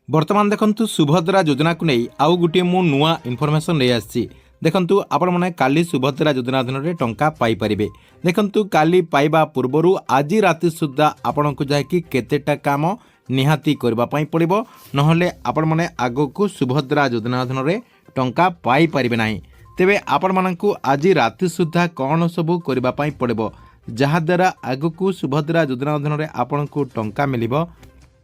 बर्तमान देखंतु सुभद्रा योजना को नहीं आउ गोटे मु नुआ इनफॉरमेशन ले आसी देखंतु आपण माने काली सुभद्रा योजना अधीन रे टंका पाई परिबे। देखंतु काली पाइबा पूर्वरु आज राति सुद्धा आपण को जाय कि केतेटा काम निहाती करबा पई पड़िबो, नहले आपण माने आगो को सुभद्रा योजना अधीन रे टंका पाई परिबे नाही। तेबे आपण मानकु आज राति सुद्धा कौन सबू करबा पई पड़िबो जहा द्वारा आगो को सुभद्रा योजना अधीन रे आपण को टंका मिलिबो।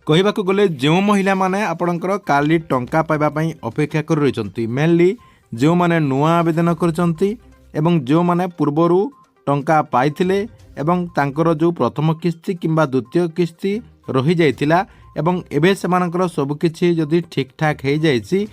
कहवाक गले जो महिला माने आपणकर काली टंका पाइबा पई अपेक्षा कर रही मेनली जो माने नुआ आवेदन करचंती एवं जो माने पूर्वरु टंका पाइथिले एवं तांकर जो प्रथम किस्ती किंबा द्वितीय किस्ती रही जाइथिला एवं एबे सेमानकर सब किछि जदि ठीक ठाक हे जाइछि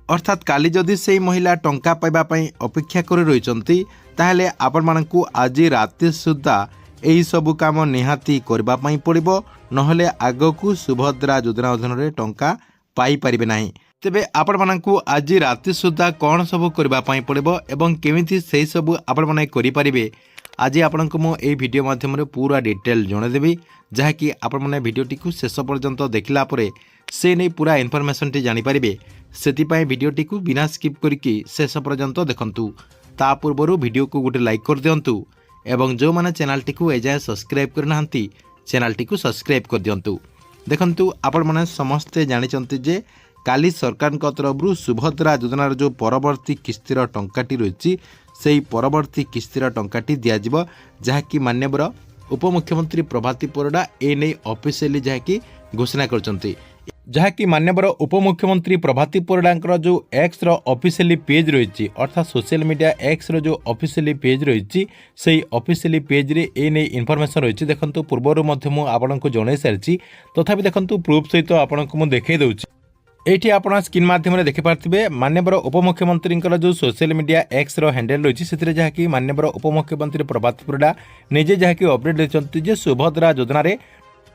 अर्थात काली जदि सेही महिला टंका पाइबा पई अपेक्षा कर रही ताहले आपण मानकु आज राति सुद्धा एही सबु काम निहाती करबा पई पड़िबो, नहले आगकू सुभद्रा योजना अधीन रे टंका पाई परिबे नाही। तेबे आपण मानकु आज राति सुद्धा कौन सबु करबा पई पड़िबो एवं केमिति सेही सबु आपण माने करि परिबे आज आपनको मो एही वीडियो माध्यम रे पूरा डिटेल जणे देबी, जहा कि आपण माने वीडियोटी को शेष पर्यंत देखला परे से नै पूरा इन्फॉर्मेशन टी जानि परिबे। सेति पई वीडियोटी को बिना स्किप करिकि शेष पर्यंत देखंतु। ता पूर्वरु वीडियो को गोटे लाइक कर दियंतु एवं जो माने चैनल टी को एजाय सब्सक्राइब करना चैनल टी को सब्सक्राइब कर दियंतु। देखंतु आपण माने समस्ते जानिचंती जे काली सरकार तरफ सुभद्रा योजनार जो परवर्ती किस्तीर टंकाटी रही से परवर्ती किस्तीर टंकाटी दिज्व जहाँकि माननीय उपमुख्यमंत्री प्रभाती परिडा एने ऑफिशियली जहाँकि घोषणा करछंती, जहाँकि माननीय उपमुख्यमंत्री प्रभाती परिडांकर जो एक्स रो ऑफिशियली पेज रही अर्थात सोशल मीडिया एक्स रो जो ऑफिशियली पेज रही से ऑफिशियली पेज रे एने इनफॉरमेशन रही। देखंतु पूर्वरु मध्य मु आपनको जणाई सारिछि, तथापि देखंतु प्रूफ सहित आपनको मु देखै दउछि। एठी आपण स्क्रीन माध्यम रे देखि पारथिबे माननीय उपमुख्यमंत्री जो सोशल मीडिया एक्स रो हैंडल रही से जहाँकि माननीय उपमुख्यमंत्री प्रभाती परिडा निजे जहाँकि अपडेट देछंती जे सुभद्रा योजना रे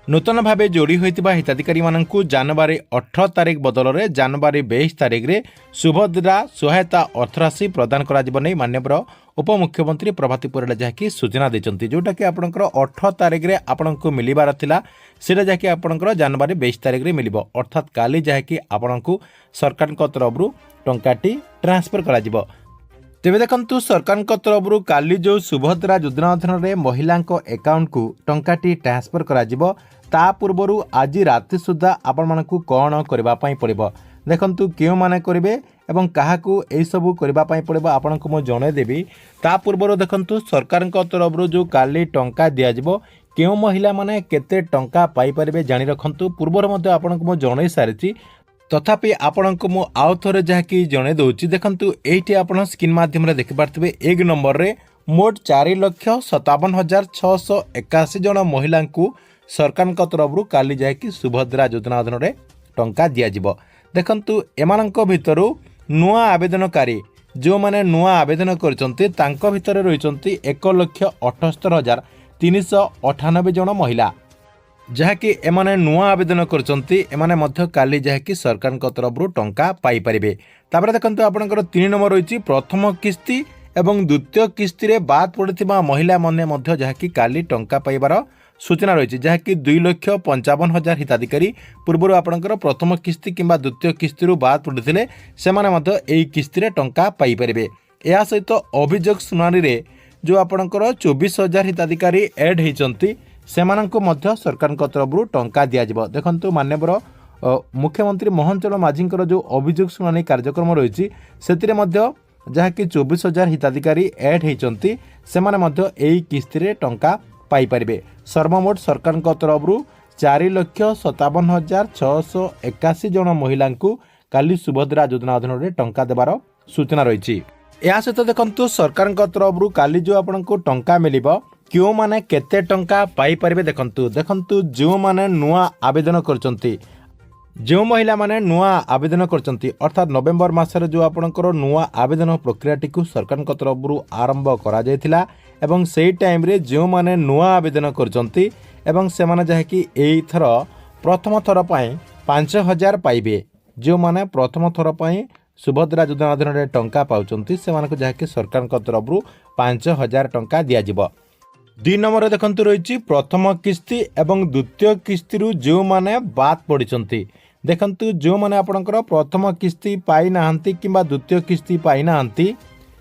नूतन भाव जोड़ी होता हिताधिकारी मानू जनवरी 18 तारिख बदल में जनवरी 22 तारिख में सुभद्रा सहायता अर्थराशि प्रदान कर माननीय उपमुख्यमंत्री प्रभाती परिडा जहाँकि सूचना देते जोटा कि आपंकर 18 तारिख में आपण को मिलबार थिला सेटा जहाँकि आपंकर जनवरी 22 तारिख में मिलिबो अर्थात काली जहाँकि आपण को सरकार तरफ टंकाटी ट्रांसफर करा। तेबे देखंतु सरकार तरफ काली जो सुभद्रा योजना अधीन में महिला अकाउंट को टंकाटी ट्रांसफर करा ता पूर्वरु आज राति सुद्धा आपण मानकु कौन करबा पई पड़िबो देखंतु केउ माने करिवे एवं काहाकू एई सबु करबा पई पड़िबो आपनको मो जणे देबी। ता पूर्वरु देखंतु सरकार तरफ जो काली टंका दियाजिबो केउ महिला माने केते टंका पाई परिबे जानि रखंतु पूर्वर मध्ये आपनको मो जणे सारिछि, तथापि आपनको मो आउ थरे जहाँकि जणे दउछि। देखंतु एठी आपण स्क्रीन माध्यम रे देखि पारथिबे एक नंबर रे मोट 4,57,681 जन महिला को सरकार तरफ काली जाकि सुभद्रा योजना अधीन में टंका दिज्व। देखंतु एमानंक भितरु नुआ आवेदनकारी जो माने नुआ आवेदन करचंती तांको भितर रहिचंती 1,78,398 जन महिला जहाँकि एमाने नुआ आवेदन करचंती एमाने मध्य काली जहाँकि सरकार तरफ टंका पाई परिबे। तापर देखंतु आपनकर 3 नंबर रही प्रथम किस्ती एवं द्वितीय किस्ती रे बाद पड़िथिबा महिला माने मध्य जहाँकि काली टंका पाइबार सूचना रही जहाँकि 2,55,000 हिताधिकारी पूर्व आपंकर प्रथम किस्ती किंबा द्वितीय किस्ती बाद पड़ते से किस्ती रे टंका पाई परिबे। या सहित अभियोग शुणाणी रे जो आपंकर 24,000 हिताधिकारी एड होती से सरकार तरफ टंका दिज्व। देखंतु माननीय मुख्यमंत्री मोहन चरण माझी जो अभियोग शुणाणी कार्यक्रम रही से जहाँकि 24,000 हिताधिकारी एड होती से किस्ती रे टंका पाई परिबे। सर्वमोट सरकार तरफ 4,57,681 जन महिला को काली सुभद्रा योजना अधीन में टंका देवार सूचना रही। या सहित देखंतु सरकार तरफ काली जो आपन को टंका मिलिबो क्यों माने केते टंका पाई परिबे देखंतु जो माने नुआ आवेदन करचंती जो महिला माने नुआ आवेदन करचंती अर्थात नवेम्बर मासरे जो आपनकर नुआ आवेदन प्रक्रियाटी को सरकार तरफ आरंभ करा जायथिला एवं सेही टाइम रे जो माने नुआ आवेदन करचंती एवं से माने जहाँकि एई थर प्रथम थर पई 5,000 पाइबे जो माने प्रथम थर पई सुभद्रा योजना अधीन में टंका पाउचंती से माने जहाँकि सरकार तरफ 5,000 टंका दियाजिबो। 2 नंबर देखंतु रही प्रथम किस्ती एवं द्वितीय किस्ती जो माने बाद पड़िचंती देखंतु जो माने आपणकर प्रथम किस्ती पाई नाहंती किंबा द्वितीय किस्ती पाई नाहंती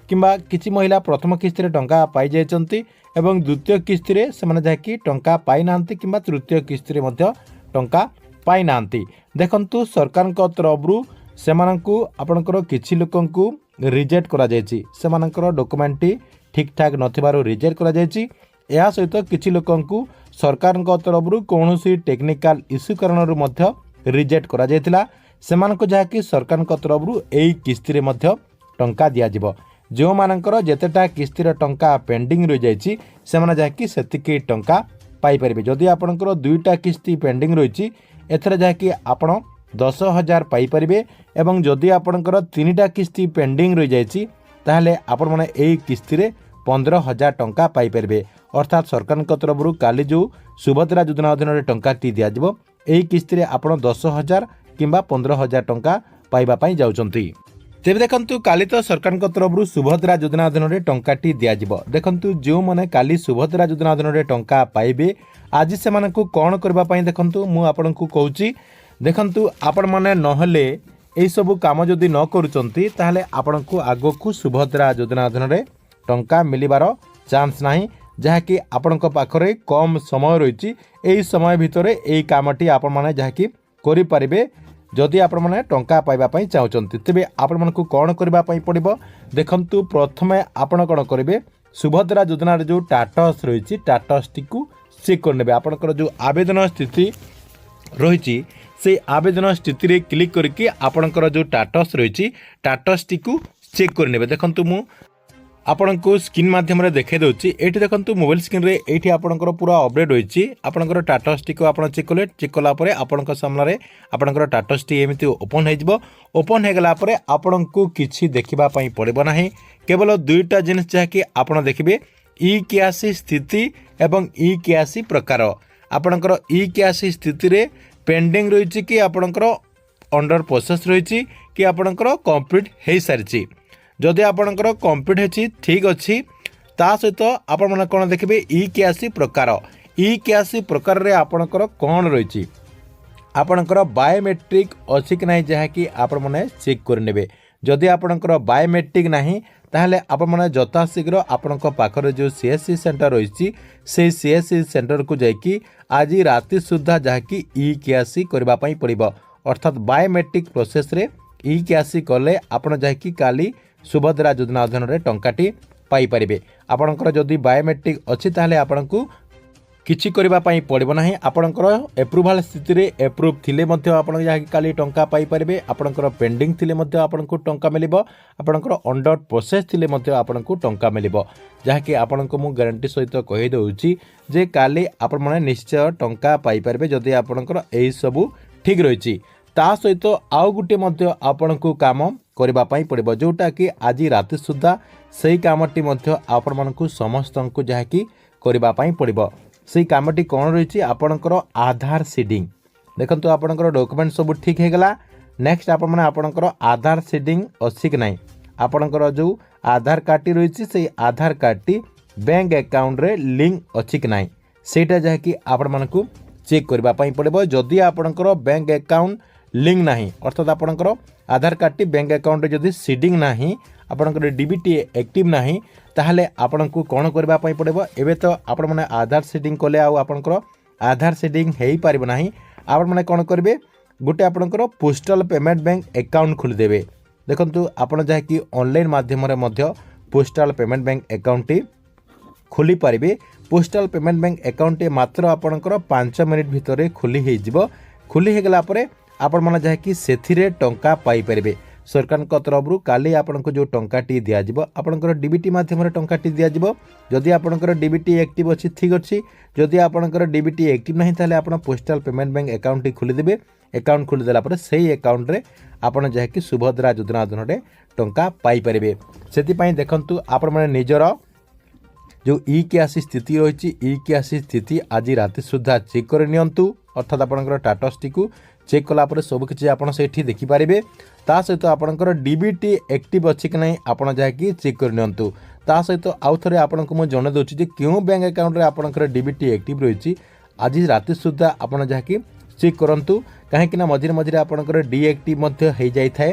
किंबा किछि महिला प्रथम किस्ती रे टंका पाई जायचंती एवं द्वितीय किस्ती रे से माने जाकी टंका पाई नाहंती किंबा तृतीय किस्ती रे मध्य टंका पाई नाहंती। देखंतु सरकार को तरफरु सेमानंकु आपणकर किछि लोकंकु रिजेक्ट करा जायछि, सेमानंकर डॉक्यूमेंट ठीक ठाक नथिबारु रिजेक्ट करा जायछि। या सहित किछि लोकंकु सरकार को तरफरु कोनोसी टेक्निकल इश्यू कारणरु मध्य रिजेक्ट करा जायतिला, सेमानंकु जाकी सरकार को तरफरु एई किस्ती रे मध्य टंका दिया जिवो। जो मानकर जेतेटा किस्ती रे टंका पेंडिंग रहि जायछि सेमाने जाकी सेतिकी टंका पाई परिबे। जदि आपणकर दुईटा किस्ती पेंडिंग रहिछि एथरे जाकी आपण 10,000 पाई परिबे एवं जदि आपणकर तीनटा किस्ती पेंडिंग रहि जायछि ताहले आपण माने एई किस्ती रे 15,000 टंका पाई परिबे। अर्थात सरकार को तरफरु काली जो सुभद्रा योजना अधीन रे टंका टी दिया जिवो एई किस्ती रे आपण 10,000 किंबा 15,000 टंका पाइबा पई जाउचंती। तेबे देखंतु काली तो सरकार को तरफरु सुभद्रा योजना अधीन रे टंका टी दिया जिवो। देखंतु जो माने काली सुभद्रा योजना अधीन रे टंका पाइबे आज से मानकु कोन करबा पई देखंतु मु आपनकु कहूची। देखंतु आपण माने नहले एई सब काम जदि न करूचंती ताहले आपनकु आगोकु सुभद्रा योजना अधीन रे टंका मिलिबार चांस नाही, जहाँकि आपणक पाखरे कम समय रही। यही समय भितर यही कामटी आपण मैंने जहाँकि करें जदि आपण मैंने टंका पाइबापी चाहते तेरे आपण मानक कौन करने पड़ो। देखंतु प्रथमे आपण कौन करेंगे सुभद्रा योजना जो टाटस रही टाटस टी चेक करने आपणकर जो आवेदन स्थिति रही से आवेदन स्थिति रे क्लिक करके आपणकर जो टाटस रही टाटस टी चेक करने। देखंतु मु आपण को स्क्रीन माध्यम देखे दूसरी ये देखो मोबाइल स्क्रीन रे ये आपंकर पूरा अपडेट होती आपंकर टाटस टी को आप चेक कले चेक कलापर आपण सामने आपंकर टाटस टी एमती ओपन हो ओपन हो गलापर आपण को किसी देखापी पड़ो ना, केवल दुईटा जिनिस जहाँकि आपड़ देखिए ई केआसी स्थिति एवं ई केआसी प्रकार। आपणकर ई केआसी स्थिति रे पेंडिंग रही कि आपणकर अंडर प्रोसेस रही कि आपणकर कंप्लीट हो सारी। जदि आपणकर कंप्लीट होची ठीक अच्छी ता सहित आपण माने कोन देखिबे ई केआसी प्रकार। ई केआसी प्रकार रे आपणकर कोन रही आपणकर बायोमेट्रिक अछि कि नाही जहाँकि आपण माने चेक करनेबे। जदि आपणकर बायोमेट्रिक नाही ताहले आपण माने जथा शीघ्र आपणक पाखरे जो सीएससी सेंटर रही से सीएससी सेंटर को जाइकी आज राति सुधा जहाँकि ई केआसी करबा पई पड़िबो। अर्थात बायोमेट्रिक प्रोसेस रे ई केआसी कले आपण जाइकी काली सुभद्रा योजना अधीन रे टंकाटी पाई परिबे। आपणकर जदि बायोमेट्रिक अछि ताहले आपणकु किछि करबा पई पड़िबो नाही। आपणकर एप्रूवल स्थिति रे एप्रूव थिले मध्ये आपण जाकी काली टंका पाई परिबे। आपणकर पेंडिंग थिले मध्ये आपणकु टंका मिलिबो। आपणकर अंडर प्रोसेस थिले मध्ये आपणकु टंका मिलिबो। जाकी आपणकु मु गारंटी सहित कहि दउची जे काली आपण माने निश्चय टंका पाई परिबे जदि आपणकर एई सब ठीक रहिछि। ता सहित आउ गुटे मध्ये आपणकु काम करबा पई पड़िबो जोटा कि आज राति सुधा सही कामटी मध्ये आपण मानकु समस्तंकु जहाँकि करबा पई पड़िबो। सही कामटी कौन रही आपणकर आधार सीडिंग। देखंतु आपणकर डॉक्यूमेंट सब ठीक हो गला। नेक्स्ट आपणकर आधार सीडिंग अच्छी कि नहीं आपणकर जो आधार कार्ड रही से आधार कार्ड बैंक अकाउंट रे लिंक अच्छी कि नहीं सेटा जहाँकि आपण मानकु चेक करबा पई पड़िबो। जदि आपणकर बैंक अकाउंट लिंक नाही अर्थात आपणकर आधार कार्ड बैंक अकाउंट जदि सीडिंग नाही आपणकर डीबीटी एक्टिव नाही ताहले आपणकु कोन करबा पई पड़िबो। एबे तो आपण माने आधार सीडिंग कले आ आपणकर आधार सीडिंग हेई पारिबो नाही। आपण माने कोन करबे गुटे आपणकर पोस्टल पेमेंट बैंक अकाउंट खोली देबे। देखंतु आपण जहा कि ऑनलाइन माध्यम रे मध्य पोस्टल पेमेंट बैंक अकाउंट खोली पारिबे। पोस्टल पेमेंट बैंक अकाउंट मात्र आपणकर 5 मिनिट भितर खोली हेई जिवो। खोली हे गला परे आपण माने जहा कि सेथिरे टंका पाई परिबे। सरकार को तरफरु काली आपनको जो टंकाटी दिया जिवो आपणकर डीबीटी माध्यम रे टंकाटी दिया जिवो। जदि आपणकर डीबीटी एक्टिव अछि ठीक अछि, जदि आपणकर डीबीटी एक्टिव नाही ताले आपण पोस्टल पेमेंट बैंक अकाउंट खोली देबे। अकाउंट खोली देला परे सेही अकाउंट रे आपण जहा कि सुभद्रा योजना अधीन रे टंका पाई परिबे। सेति पई देखंतु आपण माने निजर जो ई केआसी स्थिति रही ई केआसी स्थिति आज राति सुधा चेक कर नियंतु। अर्थात आपणकर टाटस टी को चेक कलापर सबकि आपड़ से देखिपारे। ता सहित आपणकर डीबीटी एक्टिव अच्छी कि नहीं आपड़ जहाँकि चेक कर नियंतु। ता सहित आउ थे आपको मुझे जन दूसरी क्यों बैंक अकाउंट रे आपणकर डीबीटी एक्टिव रही आज राति सुधा आपड़ जहाँकि ଚେକ୍ କରନ୍ତୁ କାହିଁକିନା ମଝିରେ ମଝିରେ ଆପଣଙ୍କର ଡିଆକ୍ଟିଭ୍ ମଧ୍ୟ ହୋଇଯାଇଥାଏ।